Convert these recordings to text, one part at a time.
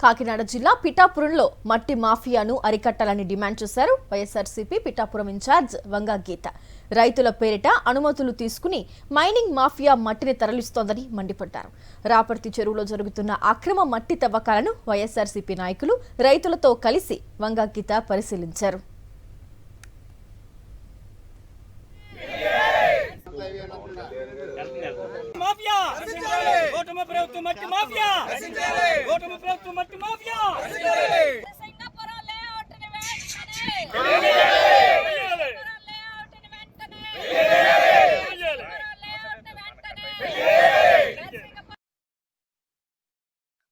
కాకినాడ జిల్లా పిఠాపురంలో మట్టి మాఫియాను అరికట్టాలని డిమాండ్ చేశారు వైఎస్ఆర్సీపీ పిఠాపురం ఇన్ఛార్జ్ వంగా గీత. రైతుల పేరిట అనుమతులు తీసుకుని మైనింగ్ మాఫియా మట్టిని తరలిస్తోందని మండిపడ్డారు. రాపర్తి చెరువులో జరుగుతున్న అక్రమ మట్టి తవ్వకాలను వైఎస్ఆర్సీపీ నాయకులు రైతులతో కలిసి వంగా గీత పరిశీలించారు.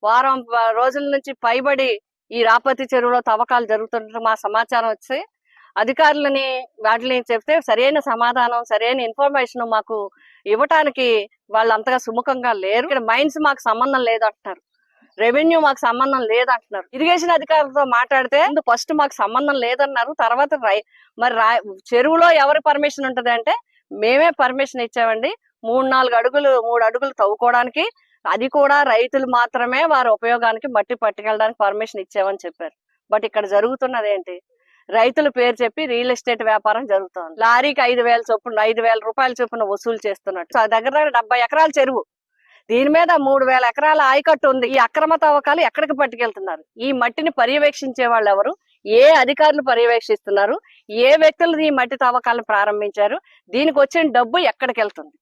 వారం రోజుల నుంచి పైబడి ఈ రాపతి చెరువులో తవ్వకాలు జరుగుతుంటే మా సమాచారం వచ్చి అధికారులని వాటిని చెప్తే సరైన సమాధానం సరైన ఇన్ఫర్మేషన్ మాకు ఇవ్వటానికి వాళ్ళు అంతగా సుముఖంగా లేరు. ఇక్కడ మైన్స్ మాకు సంబంధం లేదంటున్నారు, రెవెన్యూ మాకు సంబంధం లేదంటున్నారు. ఇరిగేషన్ అధికారులతో మాట్లాడితే ఫస్ట్ మాకు సంబంధం లేదన్నారు. తర్వాత మరి చెరువులో ఎవరి పర్మిషన్ ఉంటది అంటే మేమే పర్మిషన్ ఇచ్చామండి. 3 అడుగులు తవ్వుకోవడానికి, అది కూడా రైతులు మాత్రమే వారి ఉపయోగానికి మట్టి పట్టుకెళ్ళడానికి పర్మిషన్ ఇచ్చామని చెప్పారు. బట్ ఇక్కడ జరుగుతున్నది ఏంటి? రైతుల పేరు చెప్పి రియల్ ఎస్టేట్ వ్యాపారం జరుగుతోంది. లారీకి 5,000 రూపాయల చొప్పున వసూలు చేస్తున్నట్టు. దగ్గర 70 ఎకరాల చెరువు, దీని మీద 3,000 ఎకరాల ఆయకట్టు ఉంది. ఈ అక్రమ తవ్వకాలు ఎక్కడికి పట్టుకెళ్తున్నారు? ఈ మట్టిని పర్యవేక్షించే వాళ్ళు ఎవరు? ఏ అధికారులు పర్యవేక్షిస్తున్నారు? ఏ వ్యక్తులు ఈ మట్టి తవ్వకాలను ప్రారంభించారు? దీనికి వచ్చిన డబ్బు ఎక్కడికి వెళ్తుంది?